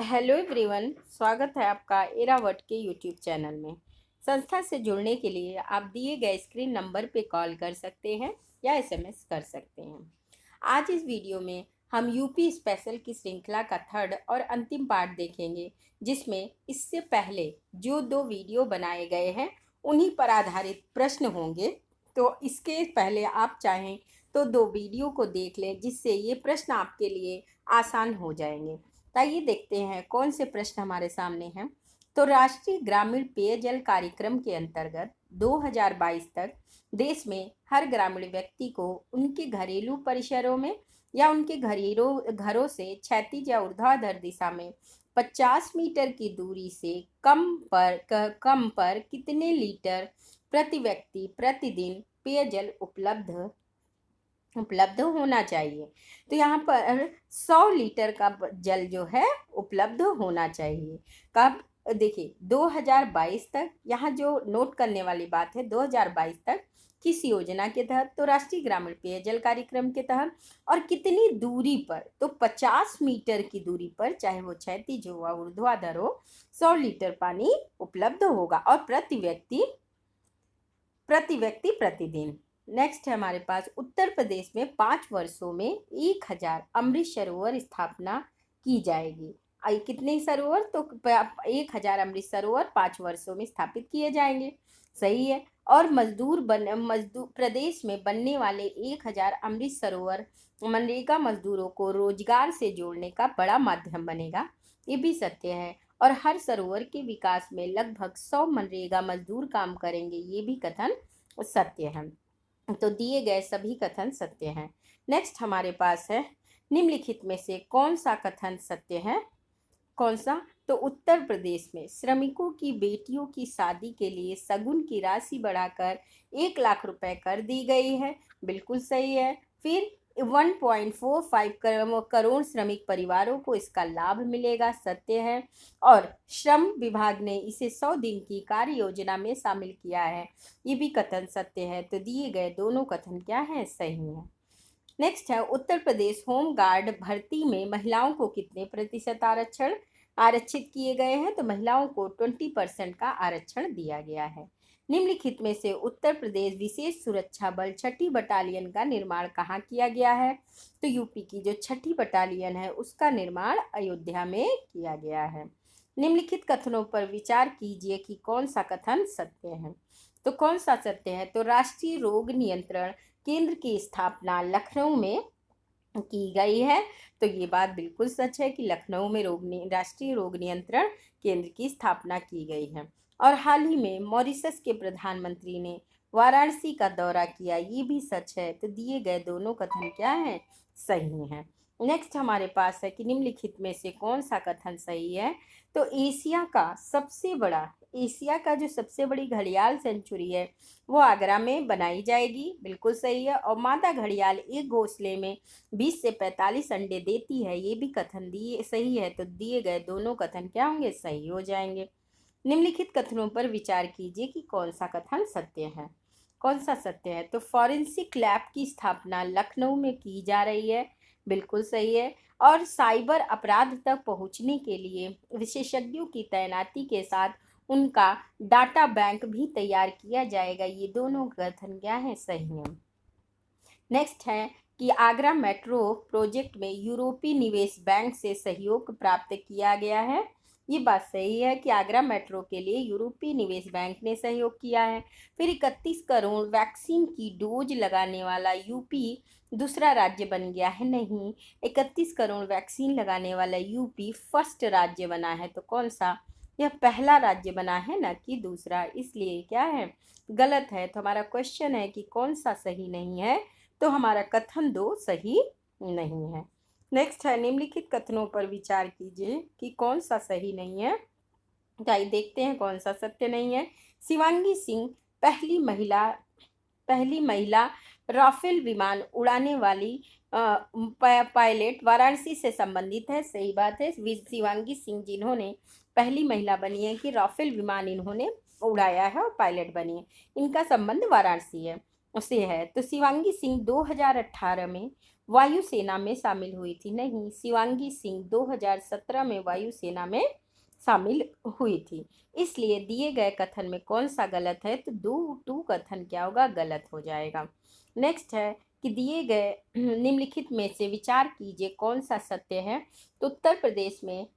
Hello everyone, स्वागत है आपका एरावट के यूट्यूब चैनल में। संस्था से जुड़ने के लिए आप दिए गए स्क्रीन नंबर पे कॉल कर सकते हैं या एसएमएस कर सकते हैं। आज इस वीडियो में हम यूपी स्पेशल की श्रृंखला का थर्ड और अंतिम पार्ट देखेंगे, जिसमें इससे पहले जो दो वीडियो बनाए गए हैं उन्हीं पर आधारित प्रश्न होंगे। तो इसके पहले आप चाहें तो दो वीडियो को देख लें, जिससे ये प्रश्न आपके लिए आसान हो जाएंगे। आइए देखते हैं कौन से प्रश्न हमारे सामने हैं। तो राष्ट्रीय ग्रामीण पेयजल कार्यक्रम के अंतर्गत 2022 तक देश में हर ग्रामीण व्यक्ति को उनके घरेलू परिसरों में या उनके घरों से क्षैतिज या ऊर्ध्वाधर दिशा में 50 मीटर की दूरी से कम पर कितने लीटर प्रति व्यक्ति प्रतिदिन पेयजल उपलब्ध होना चाहिए। तो यहाँ पर 100 लीटर का जल जो है उपलब्ध होना चाहिए। कब? देखिए 2022 तक, यहाँ जो नोट करने वाली बात है 2022 तक किस योजना के तहत, तो राष्ट्रीय ग्रामीण पेयजल कार्यक्रम के तहत। और कितनी दूरी पर, तो 50 मीटर की दूरी पर, चाहे वो क्षैतिज हो या ऊर्ध्वाधर हो, 100 लीटर पानी उपलब्ध होगा और प्रति व्यक्ति प्रतिदिन। नेक्स्ट है हमारे पास, उत्तर प्रदेश में 5 वर्षों में 1000 अमृत सरोवर स्थापना की जाएगी। कितने सरोवर? तो 1000 अमृत सरोवर 5 वर्षों में स्थापित किए जाएंगे। सही है। और मजदूर प्रदेश में बनने वाले 1000 अमृत सरोवर मनरेगा मजदूरों को रोजगार से जोड़ने का बड़ा माध्यम बनेगा। ये भी सत्य है। और हर सरोवर के विकास में लगभग 100 मनरेगा मजदूर काम करेंगे। ये भी कथन सत्य है। तो दिए गए सभी कथन सत्य हैं। नेक्स्ट हमारे पास है, निम्नलिखित में से कौन सा कथन सत्य है? कौन सा? तो उत्तर प्रदेश में श्रमिकों की बेटियों की शादी के लिए शगुन की राशि बढ़ाकर 1 लाख रुपए कर दी गई है। बिल्कुल सही है। फिर 1.45 करोड़ श्रमिक परिवारों को इसका लाभ मिलेगा। सत्य है। और श्रम विभाग ने इसे 100 दिन की कार्य योजना में शामिल किया है। ये भी कथन सत्य है। तो दिए गए दोनों कथन क्या है? सही है। नेक्स्ट है, उत्तर प्रदेश होम गार्ड भर्ती में महिलाओं को कितने प्रतिशत आरक्षित किए गए हैं? तो महिलाओं को 20% का आरक्षण दिया गया है। निम्नलिखित में से उत्तर प्रदेश विशेष सुरक्षा बल 6ठी बटालियन का निर्माण कहाँ किया गया है? तो यूपी की जो 6ठी बटालियन है उसका निर्माण अयोध्या में किया गया है। निम्नलिखित कथनों पर विचार कीजिए कि कौन सा कथन सत्य है। तो कौन सा सत्य है? तो राष्ट्रीय रोग नियंत्रण केंद्र की स्थापना लखनऊ में की गई है। तो ये बात बिल्कुल सच है कि लखनऊ में राष्ट्रीय रोग नियंत्रण केंद्र की स्थापना की गई है। और हाल ही में मॉरिशस के प्रधानमंत्री ने वाराणसी का दौरा किया। ये भी सच है। तो दिए गए दोनों कथन क्या हैं? सही हैं। नेक्स्ट हमारे पास है कि निम्नलिखित में से कौन सा कथन सही है? तो एशिया का जो सबसे बड़ी घड़ियाल सेंचुरी है वो आगरा में बनाई जाएगी। बिल्कुल सही है। और मादा घड़ियाल एक घोंसले में 20 से 45 अंडे देती है। ये भी कथन सही है। तो दिए गए दोनों कथन क्या होंगे? सही हो जाएंगे। निम्नलिखित कथनों पर विचार कीजिए कि कौन सा कथन सत्य है। कौन सा सत्य है? तो फॉरेंसिक लैब की स्थापना लखनऊ में की जा रही है। बिल्कुल सही है। और साइबर अपराध तक पहुंचने के लिए विशेषज्ञों की तैनाती के साथ उनका डाटा बैंक भी तैयार किया जाएगा। ये दोनों कथन क्या है? सही है। नेक्स्ट है कि आगरा मेट्रो प्रोजेक्ट में यूरोपीय निवेश बैंक से सहयोग प्राप्त किया गया है। ये बात सही है कि आगरा मेट्रो के लिए यूरोपीय निवेश बैंक ने सहयोग किया है। फिर 31 करोड़ वैक्सीन की डोज लगाने वाला यूपी दूसरा राज्य बन गया है। नहीं, 31 करोड़ वैक्सीन लगाने वाला यूपी फर्स्ट राज्य बना है। तो कौन सा? यह पहला राज्य बना है, ना कि दूसरा। इसलिए क्या है? गलत है। तो हमारा क्वेश्चन है कि कौन सा सही नहीं है? तो हमारा कथन 2 सही नहीं है। नेक्स्ट है, निम्नलिखित कथनों पर विचार कीजिए कि कौन सा सही नहीं है। आइए देखते हैं कौन सा सत्य नहीं है। शिवांगी सिंह पहली महिला राफेल विमान उड़ाने वाली पायलट वाराणसी से संबंधित है। सही बात है। शिवांगी सिंह जिन्होंने पहली महिला बनी है कि राफेल विमान इन्होंने उड़ाया है और पायलट बनी है, इनका संबंध वाराणसी है उससे है। तो शिवांगी सिंह 2018 में वायुसेना में शामिल हुई थी? नहीं, शिवांगी सिंह 2017 में वायुसेना में शामिल हुई थी। इसलिए दिए गए कथन में कौन सा गलत है? तो टू कथन क्या होगा? गलत हो जाएगा। नेक्स्ट है कि दिए गए निम्नलिखित में से विचार कीजिए कौन सा सत्य है? तो उत्तर प्रदेश में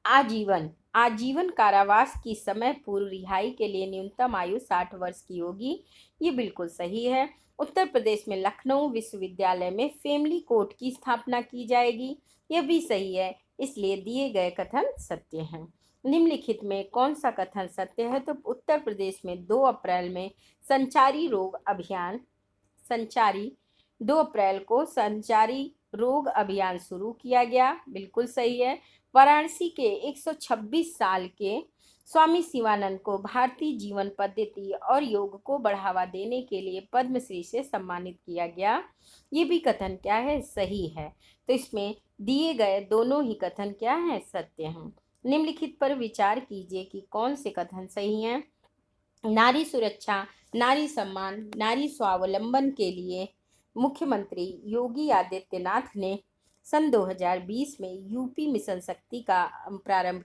आजीवन आजीवन कारावास की समय पूर्व रिहाई के लिए न्यूनतम आयु 60 वर्ष की होगी। ये बिल्कुल सही है। उत्तर प्रदेश में लखनऊ विश्वविद्यालय में फैमिली कोर्ट की स्थापना की जाएगी। यह भी सही है। इसलिए दिए गए कथन सत्य हैं। निम्नलिखित में कौन सा कथन सत्य है? तो उत्तर प्रदेश में 2 अप्रैल में संचारी रोग अभियान संचारी 2 अप्रैल को संचारी रोग अभियान शुरू किया गया। बिल्कुल सही है। वाराणसी के 126 साल के स्वामी शिवानंद को भारतीय जीवन पद्धति और योग को बढ़ावा देने के लिए पद्मश्री से सम्मानित किया गया। ये भी कथन क्या है? सही है। तो इसमें दिए गए दोनों ही कथन क्या हैं? सत्य हैं। निम्नलिखित पर विचार कीजिए कि कौन से कथन सही हैं। नारी सुरक्षा, नारी सम्मान, नारी स्वावलंबन के लिए मुख्यमंत्री योगी आदित्यनाथ ने सन 2020 में यूपी मिशन शक्ति का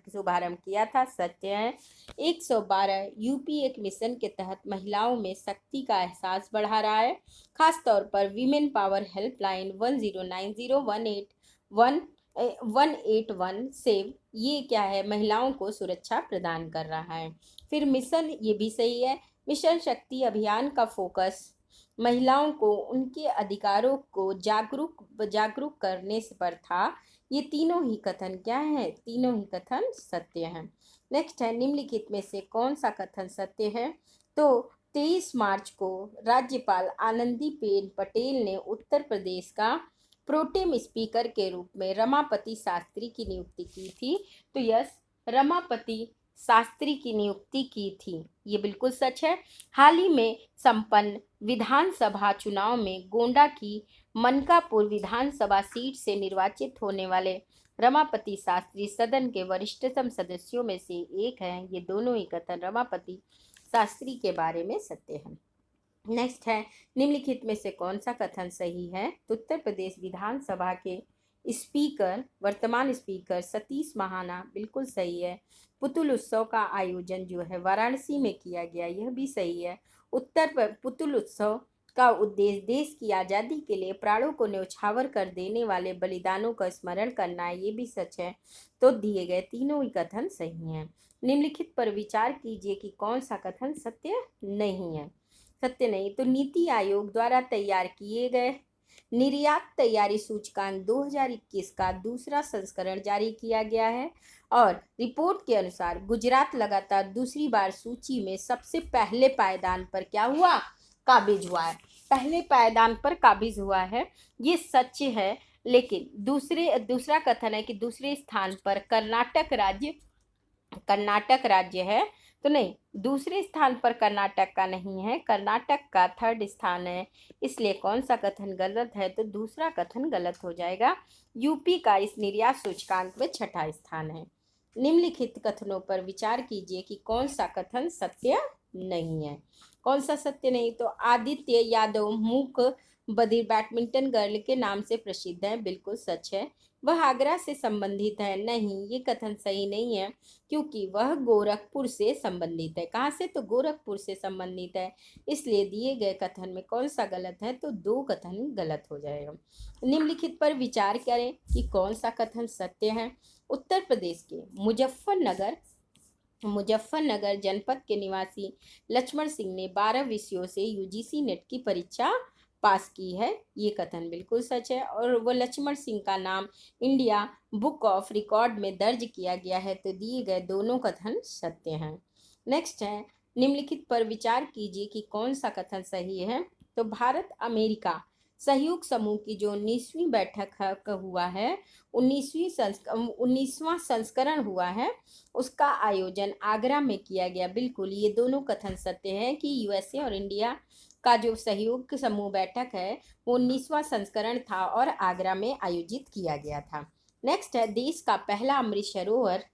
शुभारंभ किया था। सत्य है। 112 यूपी एक मिशन के तहत महिलाओं में शक्ति का एहसास बढ़ा रहा है। खासतौर पर वीमेन पावर हेल्पलाइन 1090 से ये क्या है? महिलाओं को सुरक्षा प्रदान कर रहा है। फिर मिशन, ये भी सही है। मिशन शक्ति अभियान का फोकस महिलाओं को उनके अधिकारों को जागरूक करने पर था। ये तीनों ही कथन क्या है? तीनों ही कथन सत्य हैं। नेक्स्ट है निम्नलिखित में से कौन सा कथन सत्य है? तो 23 मार्च को राज्यपाल आनंदीबेन पटेल ने उत्तर प्रदेश का प्रोटेम स्पीकर के रूप में रमापति शास्त्री की नियुक्ति की थी। तो यस, रमापति शास्त्री की नियुक्ति की थी। ये बिल्कुल सच है। हाल ही में संपन्न विधानसभा चुनाव में गोंडा की मनकापुर विधानसभा सीट से निर्वाचित होने वाले रमापति शास्त्री सदन के वरिष्ठतम सदस्यों में से एक हैं। ये दोनों ही कथन रमापति शास्त्री के बारे में सत्य हैं। नेक्स्ट है निम्नलिखित में से कौन सा कथन सही है? तो उत्तर प्रदेश विधानसभा के स्पीकर, वर्तमान स्पीकर सतीश महाना, बिल्कुल सही है। पुतुल उत्सव का आयोजन जो है वाराणसी में किया गया, यह भी सही है। पुतुल उत्सव का उद्देश्य देश की आज़ादी के लिए प्राणों को न्यौछावर कर देने वाले बलिदानों का स्मरण करना है। ये भी सच है। तो दिए गए तीनों ही कथन सही हैं। निम्नलिखित पर विचार कीजिए कि कौन सा कथन सत्य नहीं है। सत्य नहीं। तो नीति आयोग द्वारा तैयार किए गए निर्यात तैयारी सूचकांक 2021 का दूसरा संस्करण जारी किया गया है और रिपोर्ट के अनुसार गुजरात लगातार दूसरी बार सूची में सबसे पहले पायदान पर क्या हुआ? काबिज हुआ है। पहले पायदान पर काबिज हुआ है, ये सच है। लेकिन दूसरा कथन है कि दूसरे स्थान पर कर्नाटक राज्य है। तो नहीं, दूसरे स्थान पर कर्नाटक का नहीं है, कर्नाटक का 3rd स्थान है। इसलिए कौन सा कथन गलत है? तो दूसरा कथन गलत हो जाएगा। यूपी का इस निर्यात सूचकांक में 6ठा स्थान है। निम्नलिखित कथनों पर विचार कीजिए कि कौन सा कथन सत्य नहीं है। कौन सा सत्य नहीं? तो आदित्य यादव मूक बधिर बैडमिंटन गर्ल के नाम से प्रसिद्ध है। बिल्कुल सच है। वह आगरा से संबंधित है। नहीं, ये कथन सही नहीं है, क्योंकि वह गोरखपुर से संबंधित है। कहाँ से? तो गोरखपुर से संबंधित है। इसलिए दिए गए कथन में कौन सा गलत है? तो 2 कथन गलत हो जाएगा। निम्नलिखित पर विचार करें कि कौन सा कथन सत्य है। उत्तर प्रदेश के मुजफ्फरनगर जनपद के निवासी लक्ष्मण सिंह ने 12 विषयों से यूजीसी नेट की परीक्षा पास की है। ये कथन बिल्कुल सच है और वो लक्ष्मण सिंह का नाम इंडिया बुक ऑफ रिकॉर्ड में दर्ज किया गया है। तो दिए गए दोनों कथन सत्य हैं। नेक्स्ट है निम्नलिखित पर विचार कीजिए कि कौन सा कथन सही है। तो भारत अमेरिका सहयोग समूह की जो 19वीं बैठक हुआ है, 19वां संस्करण हुआ है, उसका आयोजन आगरा में किया गया। बिल्कुल, ये दोनों कथन सत्य है कि यूएसए और इंडिया का जो सहयोग समूह बैठक है वो 19वां संस्करण था और आगरा में आयोजित किया गया था। नेक्स्ट है देश का पहला अमृत सरोवर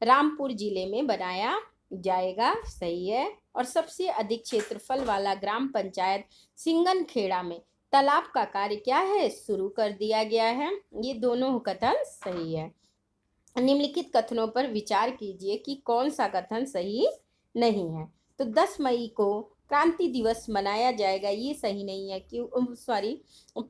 रामपुर जिले में बनाया जाएगा। सही है। और सबसे अधिक क्षेत्रफल वाला ग्राम पंचायत सिंगनखेड़ा में तालाब का कार्य क्या है, शुरू कर दिया गया है। ये दोनों कथन सही है। निम्नलिखित कथनों पर विचार कीजिए कि कौन सा कथन सही नहीं है। तो 10 मई को क्रांति दिवस मनाया जाएगा, ये सही नहीं है। क्यों? सॉरी,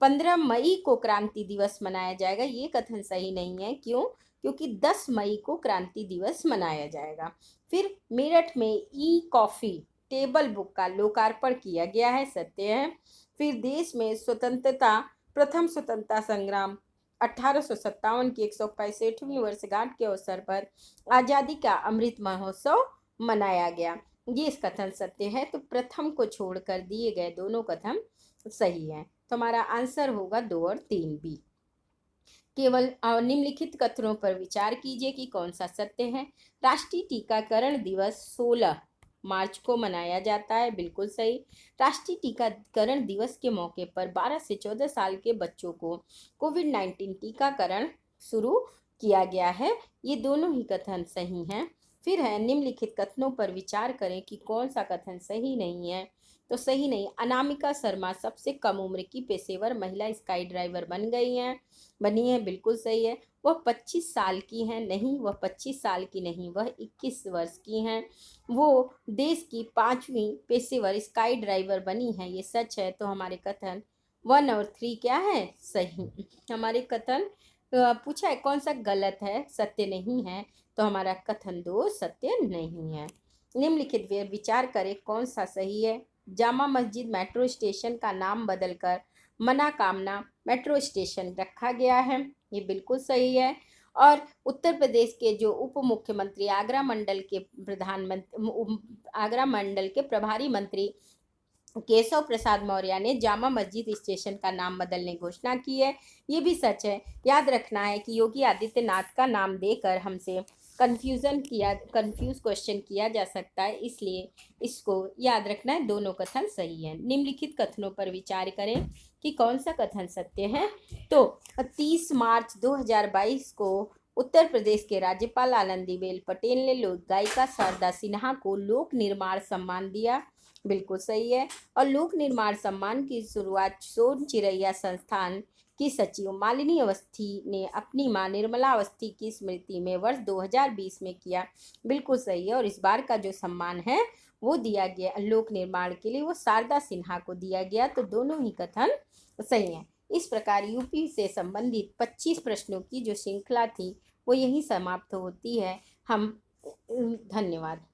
15 मई को क्रांति दिवस मनाया जाएगा, ये कथन सही नहीं है। क्यों? क्योंकि 10 मई को क्रांति दिवस मनाया जाएगा। फिर मेरठ में ई कॉफी टेबल बुक का लोकार्पण किया गया है, सत्य है। फिर देश में प्रथम स्वतंत्रता संग्राम 1857 की 165वीं वर्षगांठ के अवसर पर आज़ादी का अमृत महोत्सव मनाया गया, ये इस कथन सत्य है। तो प्रथम को छोड़कर दिए गए दोनों कथन सही हैं। तो हमारा आंसर होगा 2 और 3 बी। केवल निम्नलिखित कथनों पर विचार कीजिए कि कौन सा सत्य है। राष्ट्रीय टीकाकरण दिवस 16 मार्च को मनाया जाता है, बिल्कुल सही। राष्ट्रीय टीकाकरण दिवस के मौके पर 12 से 14 साल के बच्चों को कोविड-19 टीकाकरण शुरू किया गया है, ये दोनों ही कथन सही हैं। फिर है निम्नलिखित कथनों पर विचार करें कि कौन सा कथन सही नहीं है। तो सही नहीं, अनामिका शर्मा सबसे कम उम्र की पेशेवर महिला स्काई ड्राइवर बनी है, बिल्कुल सही है। वह 25 साल की हैं, नहीं, वह 25 साल की नहीं, वह 21 वर्ष की हैं। वो देश की 5वीं पेशेवर स्काई ड्राइवर बनी है, ये सच है। तो हमारे कथन 1 और 3 क्या है, सही। हमारे कथन पूछा है कौन सा गलत है, सत्य नहीं है। तो हमारा कथन 2 सत्य नहीं है। निम्नलिखित विचार करें कौन सा सही है। जामा मस्जिद मेट्रो स्टेशन का नाम बदलकर मनोकामना मेट्रो स्टेशन रखा गया है, ये बिल्कुल सही है। और उत्तर प्रदेश के जो उप मुख्यमंत्री आगरा मंडल के प्रभारी मंत्री केशव प्रसाद मौर्य ने जामा मस्जिद स्टेशन का नाम बदलने की घोषणा की है, ये भी सच है। याद रखना है कि योगी आदित्यनाथ का नाम देकर हमसे कंफ्यूज क्वेश्चन किया जा सकता है, इसलिए इसको याद रखना है। दोनों कथन सही है। निम्नलिखित कथनों पर विचार करें कि कौन सा कथन सत्य है। तो 30 मार्च 2022 को उत्तर प्रदेश के राज्यपाल आनंदीबेन पटेल ने लोक गायिका शारदा सिन्हा को लोक निर्माण सम्मान दिया, बिल्कुल सही है। और लोक निर्माण सम्मान की शुरुआत सोन चिरैया संस्थान की सचिव मालिनी अवस्थी ने अपनी मां निर्मला अवस्थी की स्मृति में वर्ष 2020 में किया, बिल्कुल सही है। और इस बार का जो सम्मान है वो दिया गया लोक निर्माण के लिए, वो शारदा सिन्हा को दिया गया। तो दोनों ही कथन सही हैं। इस प्रकार यूपी से संबंधित 25 प्रश्नों की जो श्रृंखला थी वो यहीं समाप्त होती है। धन्यवाद।